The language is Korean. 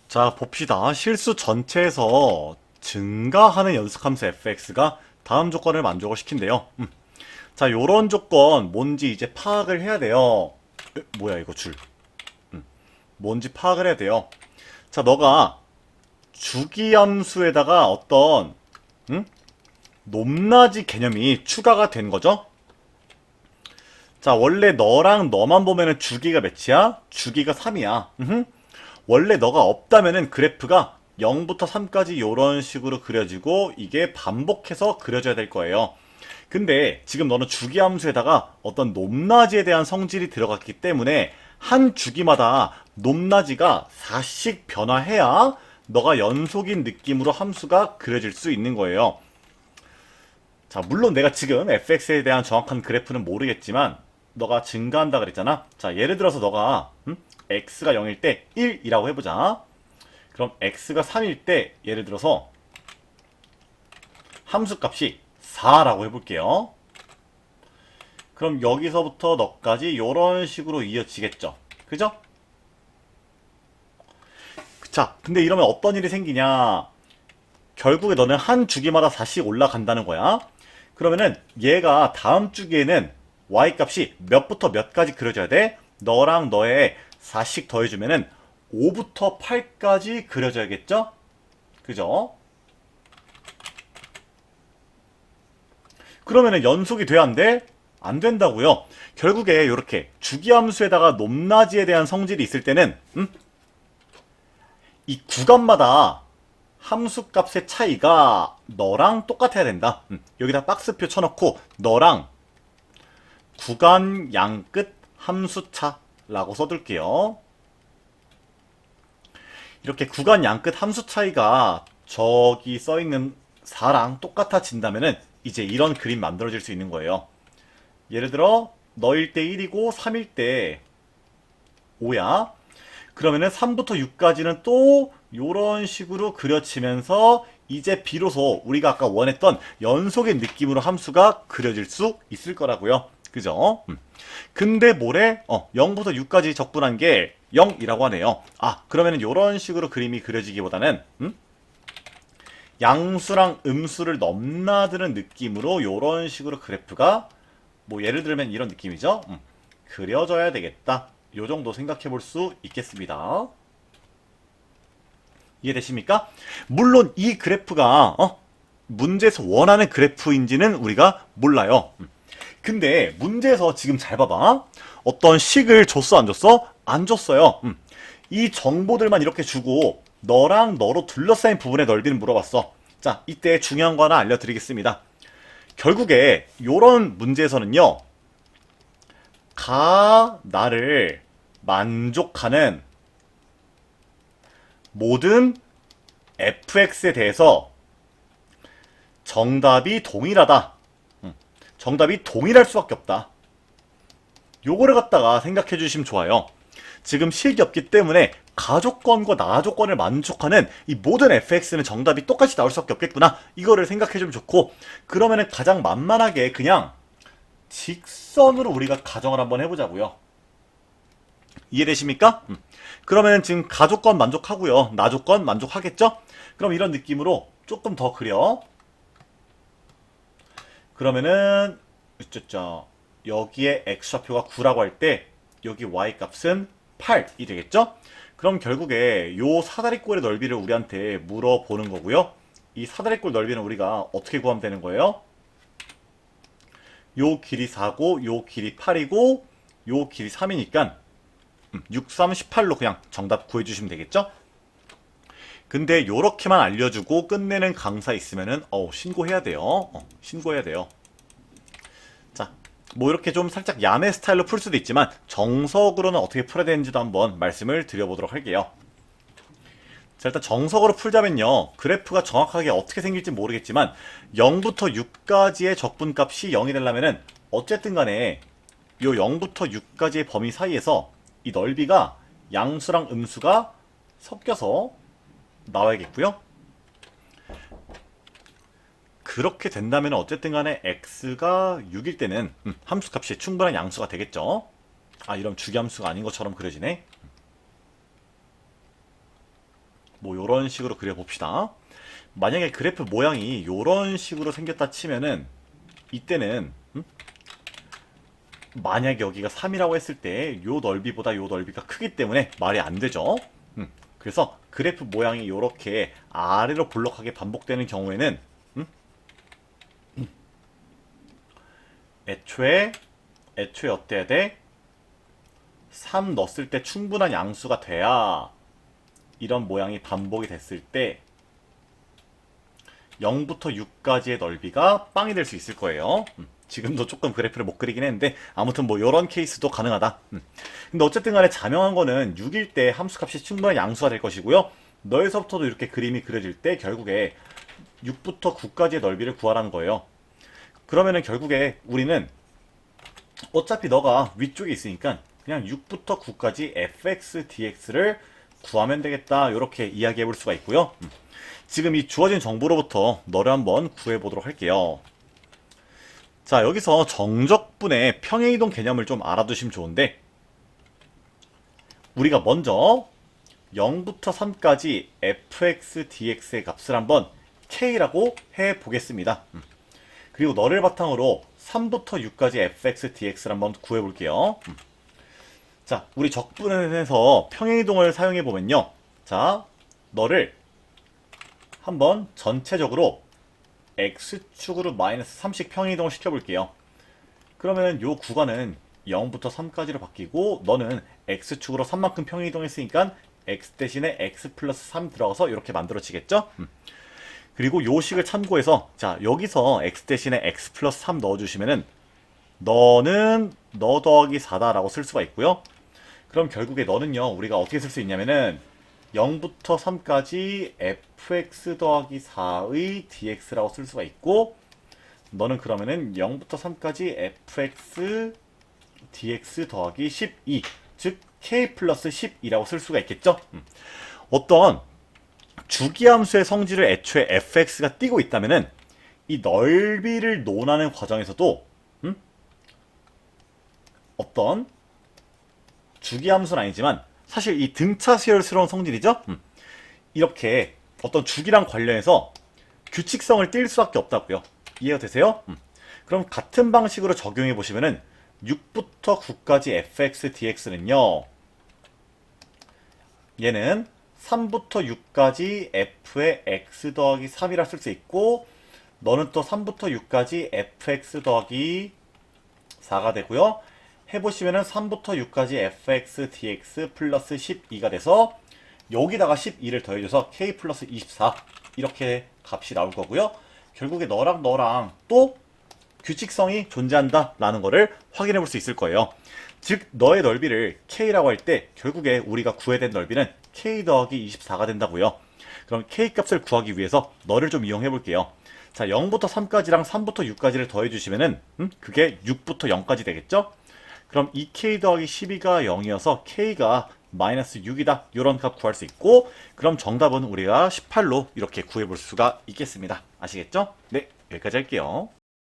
자, 봅시다. 실수 전체에서 증가하는 연속함수 fx가 다음 조건을 만족을 시킨대요. 자, 요런 조건 뭔지 이제 파악을 해야 돼요. 뭐야 이거 줄. 뭔지 파악을 해야 돼요. 자, 너가 주기함수에다가 어떤 높낮이 개념이 추가가 된 거죠? 자, 원래 너랑 너만 보면은 주기가 몇이야? 주기가 3이야. 원래 너가 없다면은 그래프가 0부터 3까지 요런 식으로 그려지고 이게 반복해서 그려져야 될 거예요. 근데 지금 너는 주기함수에다가 어떤 높낮이에 대한 성질이 들어갔기 때문에 한 주기마다 높낮이가 4씩 변화해야 너가 연속인 느낌으로 함수가 그려질 수 있는 거예요. 자, 물론 내가 지금 fx에 대한 정확한 그래프는 모르겠지만 너가 증가한다 그랬잖아. 자, 예를 들어서 너가 x가 0일 때 1이라고 해보자. 그럼 x가 3일 때 예를 들어서 함수값이 4라고 해볼게요. 그럼 여기서부터 너까지 이런 식으로 이어지겠죠. 그죠? 자, 근데 이러면 어떤 일이 생기냐. 결국에 너는 한 주기마다 4씩 올라간다는 거야. 그러면은 얘가 다음 주기에는 y값이 몇부터 몇까지 그려져야 돼? 너랑 너의 4씩 더해주면은 5부터 8까지 그려져야겠죠? 그죠? 그러면은 연속이 돼야 안 돼? 안 된다고요. 결국에 이렇게 주기함수에다가 높낮이에 대한 성질이 있을 때는 이 구간마다 함수값의 차이가 너랑 똑같아야 된다. 여기다 박스표 쳐놓고 너랑 구간 양끝 함수차라고 써둘게요. 이렇게 구간 양끝 함수 차이가 저기 써있는 4랑 똑같아진다면은 이제 이런 그림 만들어질 수 있는 거예요. 예를 들어 너일 때 1이고 3일 때 5야. 그러면은 3부터 6까지는 또 요런 식으로 그려지면서 이제 비로소 우리가 아까 원했던 연속의 느낌으로 함수가 그려질 수 있을 거라고요. 그죠? 근데 뭐래? 0부터 6까지 적분한 게 0이라고 하네요. 아, 그러면은 요런 식으로 그림이 그려지기보다는 양수랑 음수를 넘나드는 느낌으로 요런 식으로 그래프가 뭐 예를 들면 이런 느낌이죠. 그려져야 되겠다. 요 정도 생각해 볼 수 있겠습니다. 이해되십니까? 물론 이 그래프가 문제에서 원하는 그래프인지는 우리가 몰라요. 근데 문제에서 지금 잘 봐봐. 어떤 식을 줬어 안 줬어? 안 줬어요. 이 정보들만 이렇게 주고 너랑 너로 둘러싸인 부분의 넓이를 물어봤어. 자, 이때 중요한 거 하나 알려드리겠습니다. 결국에 요런 문제에서는요. 가 나를 만족하는 모든 fx에 대해서 정답이 동일하다. 정답이 동일할 수밖에 없다. 요거를 갖다가 생각해 주시면 좋아요. 지금 식이 없기 때문에 가조건과 나조건을 만족하는 이 모든 fx는 정답이 똑같이 나올 수밖에 없겠구나. 이거를 생각해 주면 좋고, 그러면은 가장 만만하게 그냥 직선으로 우리가 가정을 한번 해보자고요. 이해되십니까? 그러면 지금 가조건 만족하고요. 나조건 만족하겠죠? 그럼 이런 느낌으로 조금 더 그려. 그러면은 여기에 x좌표가 9라고 할 때 여기 y값은 8이 되겠죠? 그럼 결국에 요 사다리꼴의 넓이를 우리한테 물어보는 거고요. 이 사다리꼴 넓이는 우리가 어떻게 구하면 되는 거예요? 요 길이 4고 요 길이 8이고 요 길이 3이니까 6, 3, 18로 그냥 정답 구해주시면 되겠죠? 근데 요렇게만 알려주고 끝내는 강사 있으면은 신고해야 돼요. 신고해야 돼요. 자, 뭐 이렇게 좀 살짝 야매 스타일로 풀 수도 있지만 정석으로는 어떻게 풀어야 되는지도 한번 말씀을 드려보도록 할게요. 자, 일단 정석으로 풀자면요. 그래프가 정확하게 어떻게 생길지 모르겠지만 0부터 6까지의 적분값이 0이 되려면은 어쨌든 간에 요 0부터 6까지의 범위 사이에서 이 넓이가 양수랑 음수가 섞여서 나와야겠고요. 그렇게 된다면 어쨌든 간에 x가 6일 때는 함수값이 충분한 양수가 되겠죠. 아, 이런 주기함수가 아닌 것처럼 그려지네. 뭐 요런 식으로 그려봅시다. 만약에 그래프 모양이 요런 식으로 생겼다 치면은 이때는 만약 여기가 3이라고 했을 때 요 넓이보다 요 넓이가 크기 때문에 말이 안 되죠. 그래서 그래프 모양이 요렇게 아래로 볼록하게 반복되는 경우에는 애초에 어때야 돼? 3 넣었을 때 충분한 양수가 돼야 이런 모양이 반복이 됐을 때 0부터 6까지의 넓이가 빵이 될 수 있을 거예요. 지금도 조금 그래프를 못 그리긴 했는데 아무튼 뭐 이런 케이스도 가능하다. 근데 어쨌든 간에 자명한 거는 6일 때 함수값이 충분한 양수가 될 것이고요. 너에서부터도 이렇게 그림이 그려질 때 결국에 6부터 9까지의 넓이를 구하라는 거예요. 그러면은 결국에 우리는 어차피 너가 위쪽에 있으니까 그냥 6부터 9까지 fx dx를 구하면 되겠다. 이렇게 이야기해 볼 수가 있고요. 지금 이 주어진 정보로부터 너를 한번 구해 보도록 할게요. 자, 여기서 정적분의 평행이동 개념을 좀 알아두시면 좋은데 우리가 먼저 0부터 3까지 fx dx의 값을 한번 k라고 해 보겠습니다. 그리고 너를 바탕으로 3부터 6까지 fx dx를 한번 구해 볼게요. 자, 우리 적분에서 평행이동을 사용해 보면요. 자, 너를 한번 전체적으로 x축으로 마이너스 3씩 평행이동을 시켜볼게요. 그러면 요 구간은 0부터 3까지로 바뀌고 너는 x축으로 3만큼 평행이동했으니까 x 대신에 x 플러스 3 들어가서 이렇게 만들어지겠죠? 그리고 요 식을 참고해서 자, 여기서 x 대신에 x 플러스 3 넣어주시면은 너는 너 더하기 4다라고 쓸 수가 있고요. 그럼 결국에 너는요, 우리가 어떻게 쓸 수 있냐면은 0부터 3까지 fx 더하기 4의 dx라고 쓸 수가 있고 너는 그러면은 0부터 3까지 fx dx 더하기 12 즉 k 플러스 12라고 쓸 수가 있겠죠. 어떤 주기함수의 성질을 애초에 fx가 띄고 있다면은 이 넓이를 논하는 과정에서도 어떤 주기함수는 아니지만 사실 이 등차수열스러운 성질이죠. 이렇게 어떤 주기랑 관련해서 규칙성을 띌 수밖에 없다고요. 이해가 되세요? 그럼 같은 방식으로 적용해 보시면은 6부터 9까지 fx dx는요. 얘는 3부터 6까지 f의 x 더하기 3이라 쓸 수 있고 너는 또 3부터 6까지 fx 더하기 4가 되고요. 해보시면은 3부터 6까지 fx dx 플러스 12가 돼서 여기다가 12를 더해줘서 k 플러스 24 이렇게 값이 나올 거고요. 결국에 너랑 또 규칙성이 존재한다 라는 거를 확인해 볼 수 있을 거예요. 즉 너의 넓이를 k라고 할 때 결국에 우리가 구해야 될 넓이는 k 더하기 24가 된다고요. 그럼 k 값을 구하기 위해서 너를 좀 이용해 볼게요. 자, 0부터 3까지랑 3부터 6까지를 더해 주시면은 그게 6부터 0까지 되겠죠? 그럼 2k 더하기 12가 0이어서 k가 마이너스 6이다. 이런 값 구할 수 있고 그럼 정답은 우리가 18로 이렇게 구해 볼 수가 있겠습니다. 아시겠죠? 네, 여기까지 할게요.